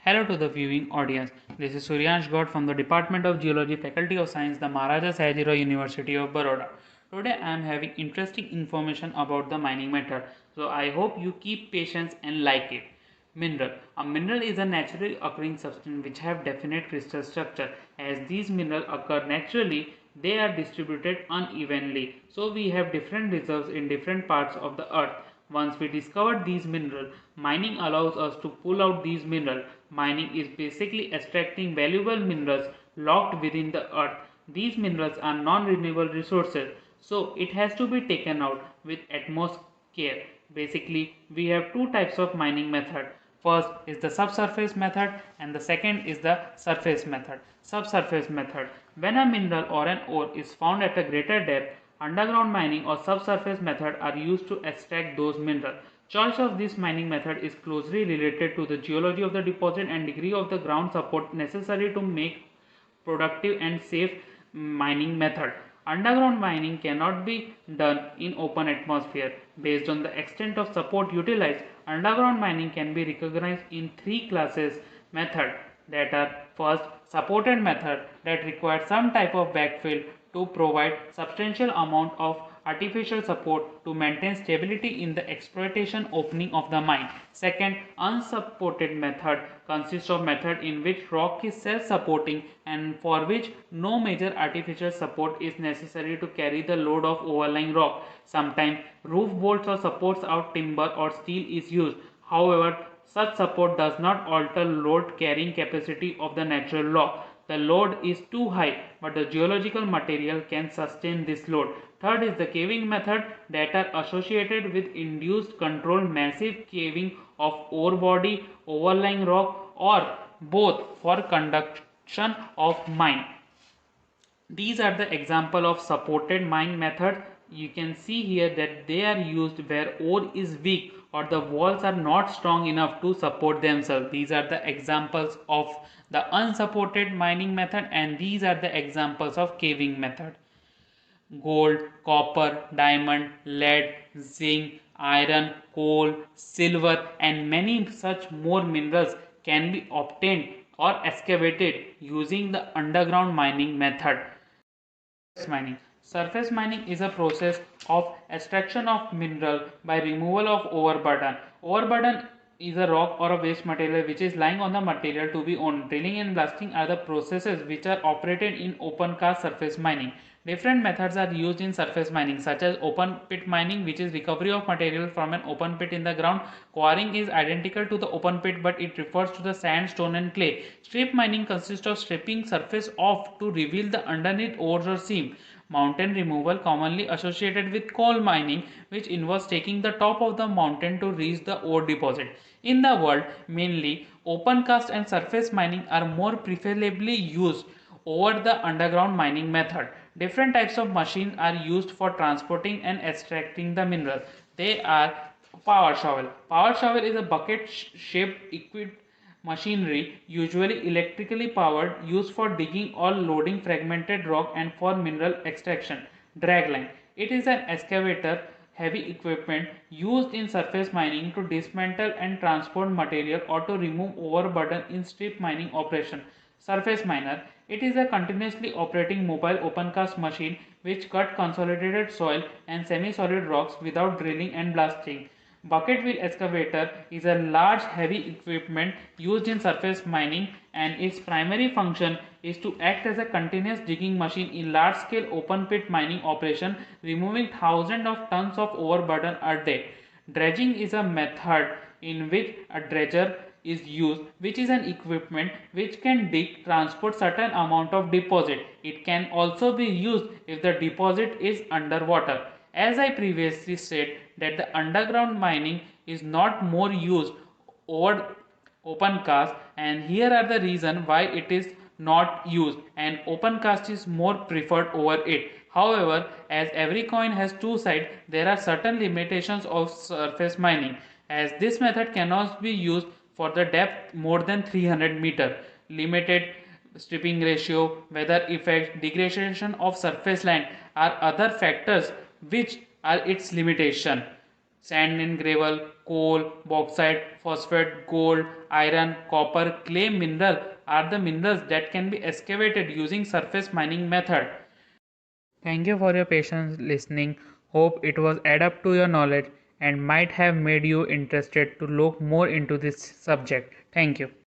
Hello to the viewing audience. This is Suryansh God from the Department of Geology, Faculty of Science, the Maharaja Sahajirao University of Baroda. Today I am having interesting information about the mining method. So I hope you keep patience and like it. Mineral. A mineral is a naturally occurring substance which have definite crystal structure. As these minerals occur naturally, they are distributed unevenly. So we have different reserves in different parts of the earth. Once we discovered these minerals, mining allows us to pull out these minerals. Mining is basically extracting valuable minerals locked within the earth. These minerals are non-renewable resources, so it has to be taken out with utmost care. Basically, we have two types of mining method. First is the subsurface method and the second is the surface method. Subsurface method. When a mineral or an ore is found at a greater depth, underground mining or subsurface method are used to extract those minerals. Choice of this mining method is closely related to the geology of the deposit and degree of the ground support necessary to make productive and safe mining method. Underground mining cannot be done in open atmosphere. Based on the extent of support utilized, underground mining can be recognized in three classes method, that are: first, supported method that requires some type of backfill to provide substantial amount of artificial support to maintain stability in the exploitation opening of the mine. Second, unsupported method consists of method in which rock is self-supporting and for which no major artificial support is necessary to carry the load of overlying rock. Sometimes roof bolts or supports out timber or steel is used. However, such support does not alter load carrying capacity of the natural rock. The load is too high, but the geological material can sustain this load. Third is the caving method that are associated with induced controlled massive caving of ore body, overlying rock, or both for conduction of mine. These are the example of supported mine method. You can see here that they are used where ore is weak or the walls are not strong enough to support themselves. These are the examples of the unsupported mining method and these are the examples of caving method. Gold, copper, diamond, lead, zinc, iron, coal, silver and many such more minerals can be obtained or excavated using the underground mining method. Surface mining. Surface mining is a process of extraction of mineral by removal of overburden. Overburden is a rock or a waste material which is lying on the material to be owned. Drilling and blasting are the processes which are operated in open cast surface mining. Different methods are used in surface mining such as open pit mining, which is recovery of material from an open pit in the ground. Quarrying is identical to the open pit but it refers to the sand, stone and clay. Strip mining consists of stripping surface off to reveal the underneath ores or seam. Mountain removal, commonly associated with coal mining, which involves taking the top of the mountain to reach the ore deposit. In the world, mainly open cast and surface mining are more preferably used over the underground mining method. Different types of machines are used for transporting and extracting the mineral. They are power shovel. Power shovel is a bucket shaped equipped machinery, usually electrically powered, used for digging or loading fragmented rock and for mineral extraction. Dragline. It is an excavator heavy equipment used in surface mining to dismantle and transport material or to remove overburden in strip mining operation. Surface miner. It is a continuously operating mobile open cast machine which cut consolidated soil and semi-solid rocks without drilling and blasting. Bucket wheel excavator is a large heavy equipment used in surface mining and its primary function is to act as a continuous digging machine in large scale open pit mining operation, removing thousands of tons of overburden a day. Dredging is a method in which a dredger is used, which is an equipment which can dig transport certain amount of deposit. It can also be used if the deposit is underwater. As I previously said that the underground mining is not more used over open cast and here are the reason why it is not used and open cast is more preferred over it. However, as every coin has two sides, there are certain limitations of surface mining as this method cannot be used for the depth more than 300 meter. Limited stripping ratio, weather effects, degradation of surface land are other factors which are its limitation. Sand and gravel, coal, bauxite, phosphate, gold, iron, copper, clay mineral are the minerals that can be excavated using surface mining method. Thank you for your patience listening. Hope it was add up to your knowledge and might have made you interested to look more into this subject. Thank you.